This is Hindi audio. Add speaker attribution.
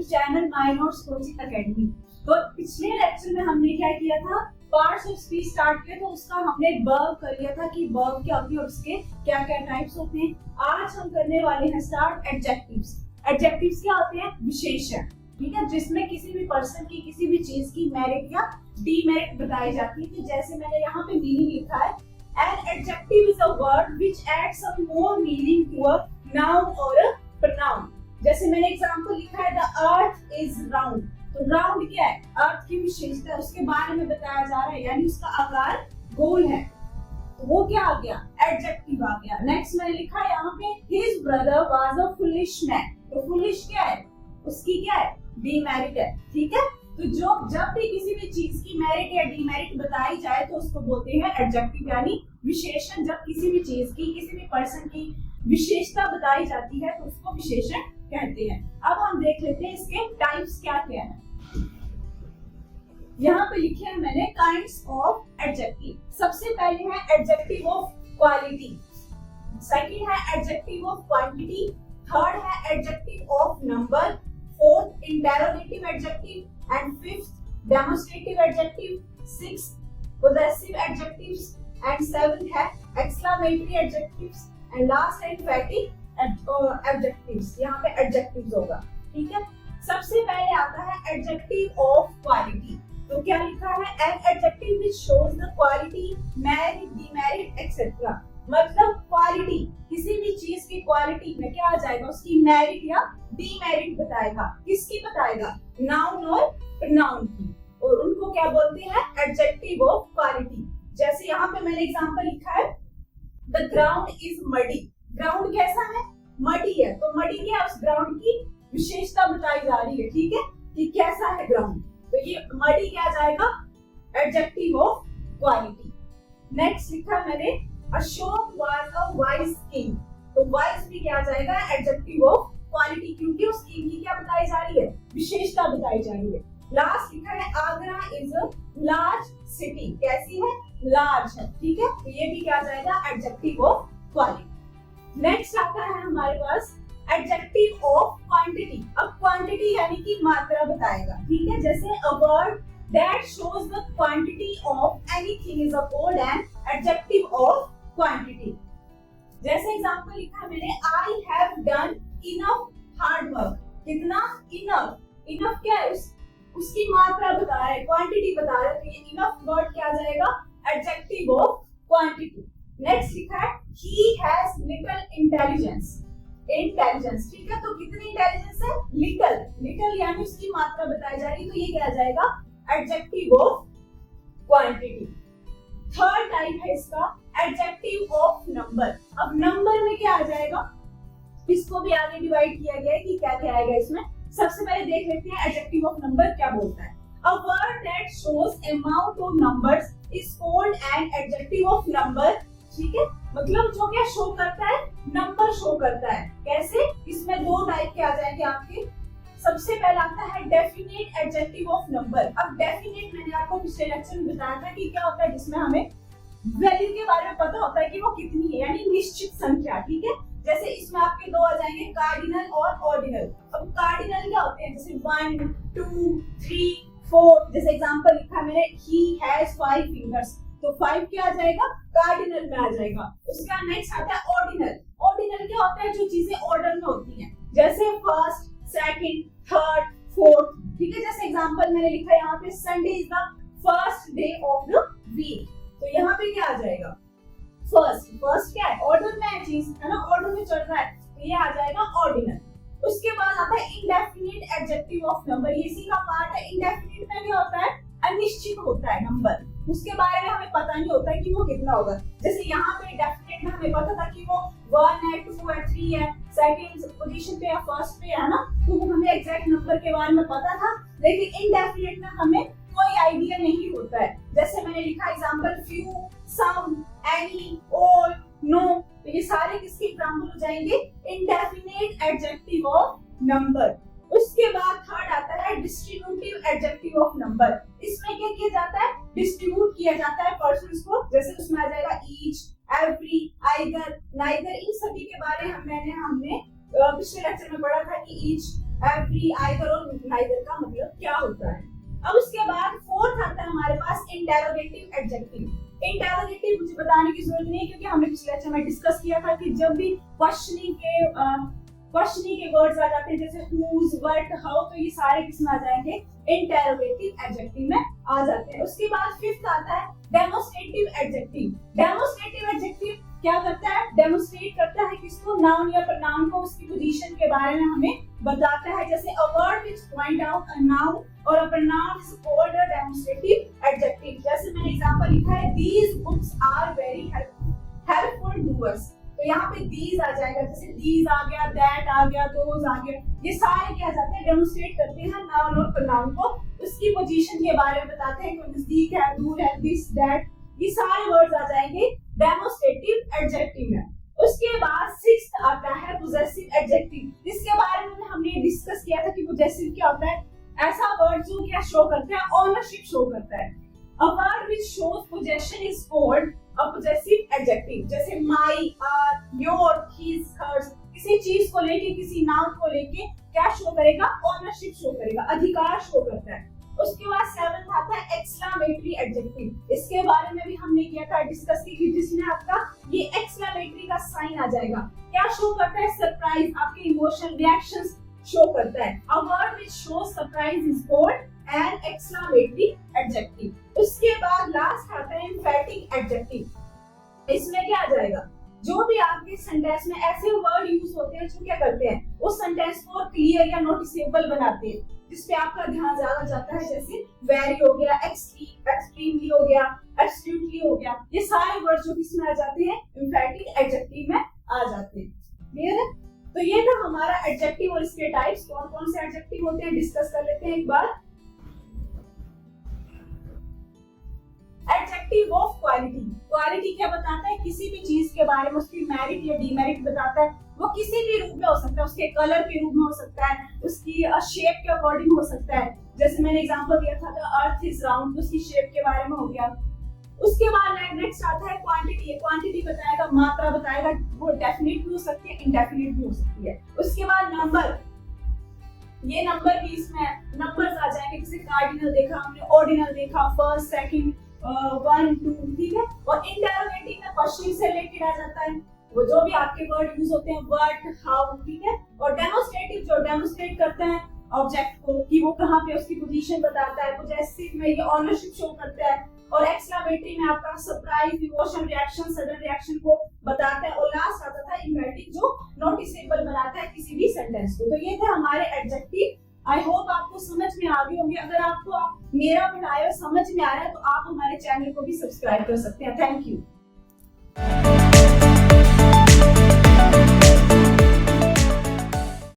Speaker 1: Channel my notes coaching academy. तो पिछले लेक्चर में हमने क्या किया था, पार्ट्स ऑफ स्पीच स्टार्ट किया, तो उसका हमने वर्ब कर लिया था कि वर्ब क्या होती है और उसके क्या क्या टाइप्स होते हैं। आज हम करने वाले हैं स्टार्ट एडजेक्टिव्स। एडजेक्टिव्स क्या होते हैं? विशेषण, ठीक है, जिसमें किसी भी पर्सन की, किसी भी चीज की मेरिट या डीमेरिट बताई जाती है। तो जैसे मैंने यहाँ पे मीनिंग लिखा है, an adjective is a word which adds some more meaning to a noun or a pronoun। जैसे मैंने एग्जांपल लिखा है, the earth is round। तो राउंड क्या है? अर्थ की विशेषता है, उसके बारे में बताया जा रहा है, यानी उसका आकार गोल है। तो वो क्या आ गया? एडजेक्टिव आ गया। नेक्स्ट मैंने लिखा है यहाँ पे, his brother was a foolish man। तो foolish क्या है? उसकी क्या है? डीमेरिट है, ठीक है। तो जब भी किसी भी चीज की मेरिट या डीमेरिट बताई जाए तो उसको बोलते हैं एडजेक्टिव, यानी विशेषण। जब किसी भी चीज की, किसी भी पर्सन की विशेषता बताई जाती है तो उसको विशेषण कहते हैं। अब हम देख लेते हैं इसके टाइप्स क्या क्या है। यहाँ पे लिखे हैं मैंने काइंड्स ऑफ एडजेक्टिव। सबसे पहले है एडजेक्टिव ऑफ क्वालिटी, सेकंड है एडजेक्टिव ऑफ क्वांटिटी, थर्ड है adjective of number, fourth interrogative adjective, and fifth demonstrative adjective, sixth possessive adjectives, and seventh है exclamatory adjectives, and last है emphatic adjectives। यहाँ पे adjectives होगा, ठीक है। सबसे पहले आता है adjective of quality। तो क्या लिखा है? an adjective which shows the quality, merit, demerit, etc। मतलब क्वालिटी, किसी भी चीज की क्वालिटी में क्या आ जाएगा? उसकी मेरिट या डीमेरिट बताएगा। किसकी बताएगा? नाउन और प्रोनाउन की। और उनको क्या बोलते हैं? Adjective of quality. जैसे यहाँ पे मैंने एग्जांपल लिखा है, the ground is muddy. Ground कैसा है? मडी है। तो मडी क्या है? उस ग्राउंड की विशेषता बताई जा रही है, ठीक है, कि कैसा है ग्राउंड। तो ये मडी क्या जाएगा? Adjective of quality. नेक्स्ट लिखा है मैंने, Ashok was a wise king. तो वाइज भी क्या जाएगा? एडजेक्टिव ऑफ क्वालिटी, क्योंकि उस किंग की क्या बताई जा रही है? विशेषता बताई जा रही है। लास्ट लिखा है, Agra is a large city. कैसी है? लार्ज है, ठीक है। तो ये भी क्या जाएगा? Adjective of quality. नेक्स्ट आता है हमारे पास एडजेक्टिव ऑफ क्वांटिटी। अब क्वांटिटी यानी कि मात्रा बताएगा, ठीक है। जैसे a word that shows the quantity of anything is called an adjective of quantity। जैसे एग्जांपल लिखा है मैंने, I have done enough hard work। कितना? enough। enough क्या है? उसकी मात्रा बता रहा है, क्वांटिटी बता रहा है। तो ये enough वर्ड क्या जाएगा? Adjective of quantity. नेक्स्ट लिखा है, he has little intelligence। Intelligence, ठीक है। तो कितनी इंटेलिजेंस है? लिटल। लिटल यानी उसकी मात्रा बताई जा रही है, तो ये क्या जाएगा? Adjective of quantity. Third type है इसका एडजेक्टिव ऑफ नंबर। अब नंबर में क्या आ जाएगा? इसको भी आगे डिवाइड किया गया है कि क्या क्या आएगा इसमें। सबसे पहले देख लेते हैं एडजेक्टिव ऑफ नंबर क्या बोलता है। A word that shows amount of numbers is called an adjective of number, ठीक है। मतलब जो क्या शो करता है? नंबर शो करता है। कैसे? इसमें दो टाइप के आ जाएंगे आपके। सबसे पहला आता है डेफिनेट एडजेक्टिव ऑफ नंबर। अब डेफिनेट मैंने आपको पिछले लेक्चर में बताया था कि क्या होता है, जिसमें हमें वैल्यू के बारे में पता होता है कि वो कितनी है, यानी निश्चित संख्या, ठीक है। जैसे इसमें आपके दो आ जाएंगे, कार्डिनल और ऑर्डिनल। अब कार्डिनल क्या होते हैं? जैसे 1 2 3 4। जैसे एग्जांपल लिखा है मैंने, he has 5 fingers। तो 5 क्या आ जाएगा? कार्डिनल में आ जाएगा। उसका नेक्स्ट आता है ऑर्डिनल। ऑर्डिनल क्या होता है? जो चीजें ऑर्डर में होती हैं, जैसे फर्स्ट, सेकंड, थर्ड, फोर्थ, ठीक है। जैसे एग्जांपल मैंने लिखा है यहाँ पे, Sunday is the first day of the week. तो यहाँ पे क्या आ जाएगा? फर्स्ट। फर्स्ट क्या है? ऑर्डर में है चीज, है ना, ऑर्डर में चल रहा है, तो ये आ जाएगा ऑर्डिनल। उसके बाद आता है इंडेफिनिट एडजेक्टिव ऑफ नंबर। ये इसी का पार्ट है। इंडेफिनिट में क्या होता है? अनिश्चित होता है नंबर, उसके बारे में हमें पता नहीं होता है कि वो कितना होगा। जैसे यहाँ पे डेफिनेट में हमें पता था कि वो 1 है, 2 है, 3 है, सेकंड पोजीशन पे या फर्स्ट पे है ना, तो वो हमें एग्जैक्ट नंबर के बारे में पता था। लेकिन इनडेफिनेट में हमें कोई आइडिया नहीं होता है। जैसे मैंने लिखा एग्जांपल, फ्यू, सम, एनी, ऑल, नो। तो ये सारे किसके एग्जांपल हो जाएंगे? Indefinite adjective of number. उसके बाद थर्ड आता है डिस्ट्रीब्यूटिव एडजेक्टिव ऑफ नंबर। इसमें क्या किया जाता है? डिस्ट्रीब्यूट किया जाता है पर्सन्स को। जैसे उसमें आ जाएगा ईच, एवरी, आइदर, नाइदर। इन सभी के बारे में हमने पिछले लेक्चर में पढ़ा था कि ईच, एवरी, आइदर और नाइदर का मतलब क्या होता है। अब उसके बाद फोर्थ आता है हमारे पास इंटेरोगेटिव एडजेक्टिव। इंटेरोगेटिव मुझे बताने की जरूरत नहीं है क्योंकि हमने पिछले लेक्चर में डिस्कस किया था कि जब भी क्वेश्चनिंग के वर्ड्स आ जाते हैं जैसे whose, what, how, तो ये सारे किसमें आ जाएंगे, इंटेरोगेटिव एडजेक्टिव में आ जाते हैं। उसके बाद फिफ्थ आता है डेमोस्ट्रेटिव एडजेक्टिव। डेमोस्ट्रेटिव एडजेक्टिव क्या करता है, डेमोस्ट्रेट करता है किसको, नाउन या प्रोनाउन को, उसकी पोजीशन के बारे में हमें बताता है। जैसे a word which point out a noun और a pronoun is called a demonstrative adjective. जैसे मैंने एग्जांपल लिखा है, these books are very helpful to us, तो यहाँ पे these आ जाएगा, जैसे these आ गया, that आ गया, those आ गया, ये सारे क्या जाते हैं, डेमोस्ट्रेट करते हैं नाउन और प्रोनाउन को, उसकी पोजीशन के बारे में बताते हैं, कोई नजदीक है, दूर है, दिस दैट, ये सारे वर्ड्स आ जाएंगे डेमोस्ट्रेटिव एडजेक्टिव में। उसके बाद सिक्स्थ आता है पोजेसिव एडजेक्टिव। इसके बारे में हमने डिस्कस किया था कि पोजेसिव क्या होता है, ऐसा वर्ड जो क्या शो करता है, ओनरशिप शो करता है। A word which shows possession is called a possessive adjective। जैसे my, our, your, his, hers, किसी चीज को लेके, किसी नाउन को लेके क्या शो करेगा, ओनरशिप शो करेगा, अधिकार शो करता है। उसके बाद सेवंथ आता है एक्सक्लेमेटरी एडजेक्टिव। इसके बारे में भी हमने किया था, डिस्कस की, जिसमें आपका ये एक्सक्लेमेटरी का साइन आ जाएगा, क्या शो करता है, सरप्राइज, आपके इमोशन, रिएक्शंस शो करता है। A word which shows surprise is called an exclamatory adjective। उसके बाद लास्ट आता है emphatic adjective। इसमें क्या आ जाएगा, जो भी आपके सेंटेंस में ऐसे वर्ड यूज होते हैं जो क्या करते हैं, उस सेंटेंस को क्लियर या नोटिसेबल बनाते हैं, जिसपे आपका ध्यान ज्यादा जाता है। जैसे वेरी हो गया, एक्सट्रीमली हो गया, एब्सोल्युटली हो गया, ये सारे वर्ड जो किसमें आ जाते हैं, emphatic adjective में आ जाते हैं। क्लियर है? तो ये था हमारा एडजेक्टिव और इसके टाइप्स, कौन कौन से एडजेक्टिव होते हैं डिस्कस कर लेते हैं एक बार। Adjective of quality. क्वालिटी क्या बताता है, किसी भी चीज के बारे में उसकी मेरिट या डीमेरिट बताता है। वो किसी भी रूप में हो सकता है, उसके कलर के रूप में हो सकता है, उसकी शेप के अकॉर्डिंग हो सकता है। जैसे मैंने एग्जांपल दिया था, द अर्थ इज राउंड, उसकी शेप के बारे में हो गया। उसके बाद नेक्स्ट आता है क्वांटिटी। क्वांटिटी बताएगा, मात्रा बताएगा, वो डेफिनेट भी हो सकती है, इनडेफिनेट भी हो सकती है। उसके बाद नंबर, ये नंबर भी इसमें नंबर्स आ जाएंगे, जैसे कार्डिनल देखा हमने, ऑर्डिनल देखा, फर्स्ट, सेकंड, 1, 2, ठीक है। और इंटरोगेटिव में क्वेश्चन से रिलेटेड आ जाता है, वो जो भी आपके वर्ड यूज होते हैं, व्हाट, हाउ, ठीक है। और डेमोस्ट्रेटिव जो डेमोस्ट्रेट करते हैं ऑब्जेक्ट को कि वो कहाँ पे उसकी पोजीशन बताता है। पोजेसिव में ये ओनरशिप शो करता है। और एक्सक्लेमेटरी में आपका surprise, emotion, reaction, sudden reaction को बताता है। और लास्ट आता था इम्फेटिक जो नोटिसेबल बनाता है किसी भी सेंटेंस को। तो ये थे हमारे एडजेक्टिव। आई होप आपको समझ में आ गए होंगे। अगर आपको मेरा पढ़ाया समझ में आ रहा है तो आप हमारे चैनल को भी सब्सक्राइब कर सकते हैं। Thank you.